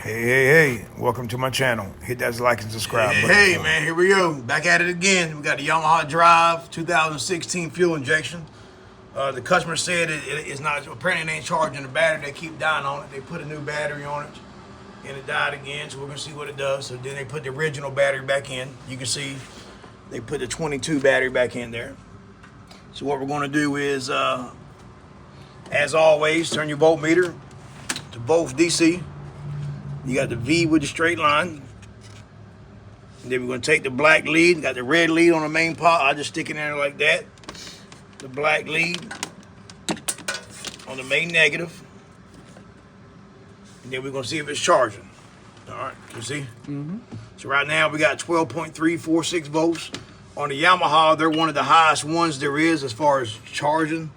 Hey, welcome to my channel. Hit that like and subscribe button. Hey, man, here we go. Back at it again. We got the Yamaha Drive 2016 fuel injection. The customer said it's not, apparently it ain't charging the battery. They keep dying on it. They put a new battery on it and it died again, so we're gonna see what it does. So then they put the original battery back in. You can see they put the 22 battery back in there. So what we're gonna do is, as always, turn your voltmeter to both DC. You got the V with the straight line. And then we're going to take the black lead. Got the red lead on the main pot. I just stick it in there like that. The black lead on the main negative. And then we're going to see if it's charging. All right, you see? So right now we got 12.346 volts. On the Yamaha, they're one of the highest ones there is as far as charging.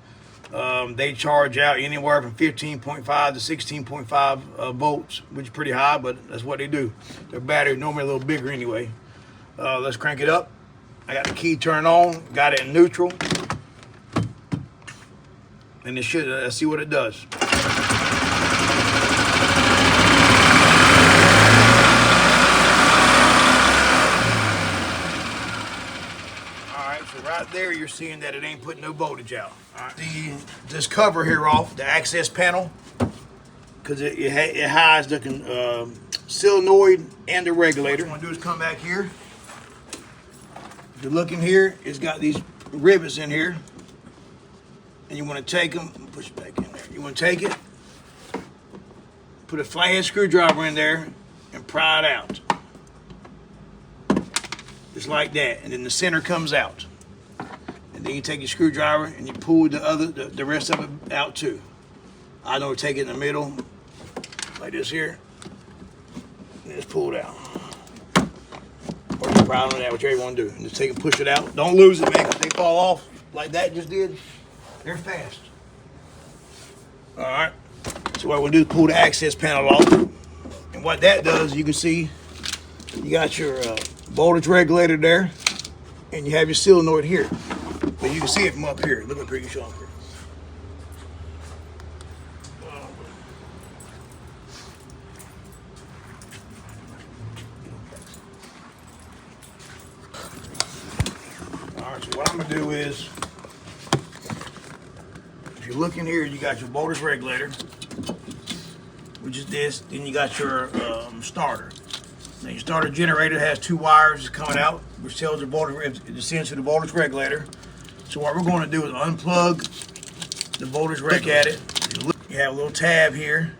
They charge out anywhere from 15.5 to 16.5 volts, which is pretty high, but that's what they do. Their battery normally a little bigger anyway. Let's crank it up. I got the key turned on, got it in neutral. And it should, let's see what it does. So right there, you're seeing that it ain't putting no voltage out. All right. This cover here off, the access panel, because it hides the solenoid and the regulator. What you want to do is come back here. If you look in here, it's got these rivets in here. And you want to take them, push it back in there. You want to take it, put a flathead screwdriver in there, and pry it out. Just like that. And then the center comes out. And then you take your screwdriver and you pull the rest of it out too. I don't take it in the middle, like this here, and just pull it out. Or you pry on that, whichever you want to do. And just take and push it out. Don't lose it, man, because they fall off like that just did. They're fast. All right. So what we'll do is pull the access panel off. And what that does, you can see, you got your voltage regulator there, and you have your solenoid here. But you can see it from up here. Look up here, you show up here. All right, so what I'm gonna do is, if you look in here, you got your voltage regulator, which is this, then you got your starter. Now your starter generator has two wires coming out, which tells the voltage, it sends to the voltage regulator. So what we're going to do is unplug the voltage regulator. Look at it. You have a little tab here.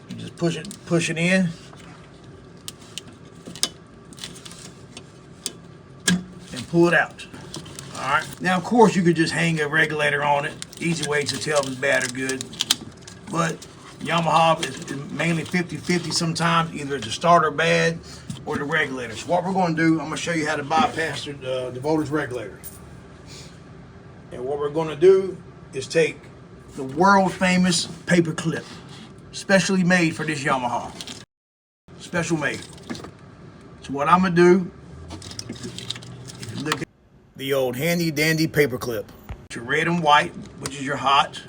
You just push it in. And pull it out. All right. Now, of course, you could just hang a regulator on it. Easy way to tell if it's bad or good. But Yamaha is mainly 50-50 sometimes. Either it's the starter bad or the regulator. So what we're going to do, I'm going to show you how to bypass the voltage regulator. And what we're going to do is take the world famous paper clip, specially made for this Yamaha. Special made. So what I'm going to do, if you look at the old handy dandy paper clip. Your red and white, which is your hot.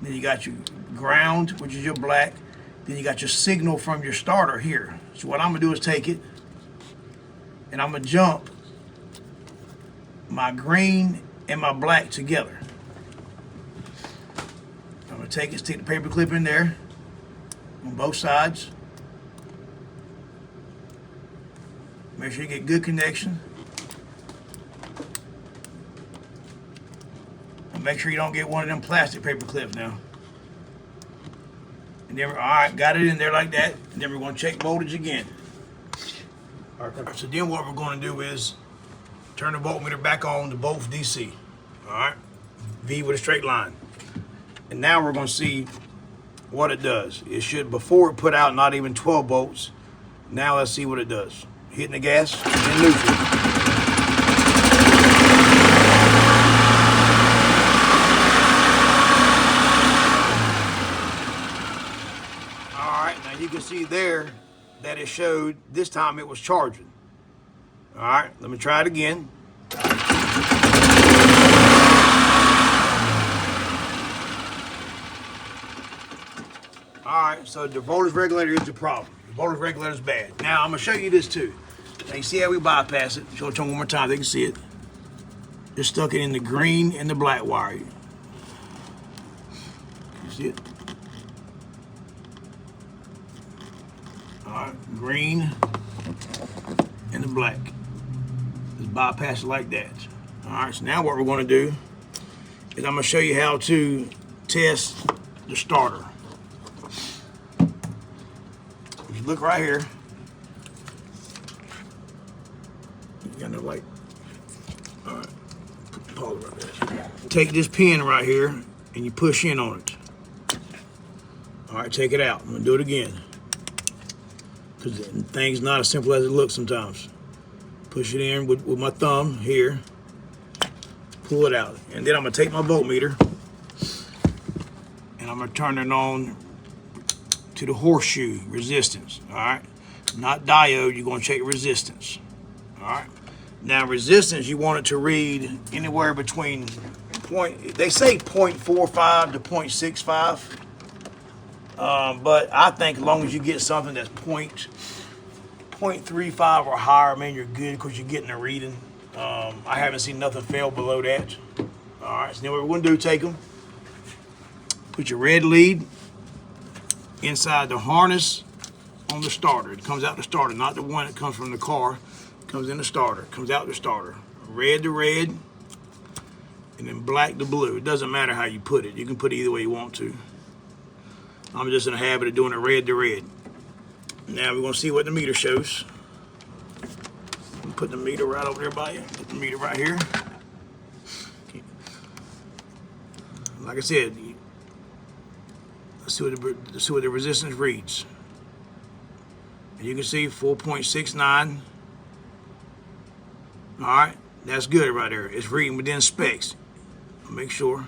Then you got your ground, which is your black. Then you got your signal from your starter here. So what I'm gonna do is take it and I'm gonna jump my green and my black together. I'm gonna take it, stick the paper clip in there on both sides. Make sure you get good connection. And make sure you don't get one of them plastic paper clips now. And then, all right, got it in there like that. And then we're going to check voltage again. All right, so then what we're going to do is turn the voltmeter back on to both DC. All right, V with a straight line. And now we're going to see what it does. It should, before it put out not even 12 volts. Now let's see what it does. Hitting the gas and neutral. You can see there that it showed this time it was charging. All right, let me try it again. All right, so the voltage regulator is the problem. The voltage regulator is bad. Now, I'm going to show you this too. Now, you see how we bypass it? Show it to them one more time, they can see it. Just stuck it in the green and the black wire. You see it? All right, green and the black. Just bypass it like that. All right, so now what we're going to do is I'm going to show you how to test the starter. If you look right here, you got no light. All right, pause right there. Take this pin right here and you push in on it. All right, take it out. I'm gonna do it again because things not as simple as it looks sometimes. Push it in with my thumb here, pull it out, and then I'm gonna take my voltmeter and I'm gonna turn it on to the horseshoe resistance. All right, not diode. You're gonna check resistance. All right. Now resistance, you want it to read anywhere between they say 0.45 to 0.65. But I think as long as you get something that's 0.35 or higher, man, you're good because you're getting a reading. I haven't seen nothing fail below that. All right, so then what we're going to do, take them, put your red lead inside the harness on the starter. It comes out the starter, not the one that comes from the car. It comes in the starter, comes out the starter. Red to red, and then black to blue. It doesn't matter how you put it. You can put it either way you want to. I'm just in the habit of doing it red to red. Now we're gonna see what the meter shows. Put the meter right over there by you. Put the meter right here. Like I said, let's see what the resistance reads. And you can see 4.69. All right, that's good right there. It's reading within specs. Make sure.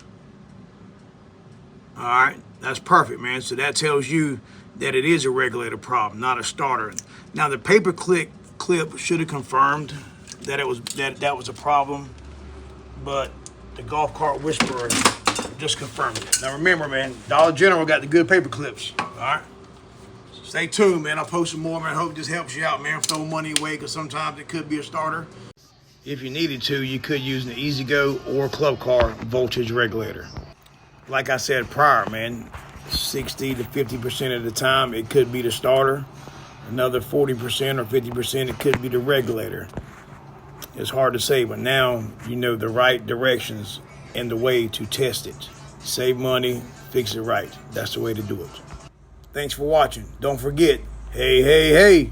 All right, that's perfect, man. So that tells you that it is a regulator problem, not a starter. Now the paper clip should have confirmed that it was that was a problem, but the golf cart whisperer just confirmed it. Now remember, man, Dollar General got the good paper clips. All right, stay tuned, man. I'll post some more, man. I hope this helps you out, man. Throw money away because sometimes it could be a starter. If you needed to, you could use an EasyGo or Club Car voltage regulator. Like I said prior, man, 60 to 50% of the time, it could be the starter. Another 40% or 50%, it could be the regulator. It's hard to say, but now you know the right directions and the way to test it. Save money, fix it right. That's the way to do it. Thanks for watching. Don't forget, hey, hey, hey.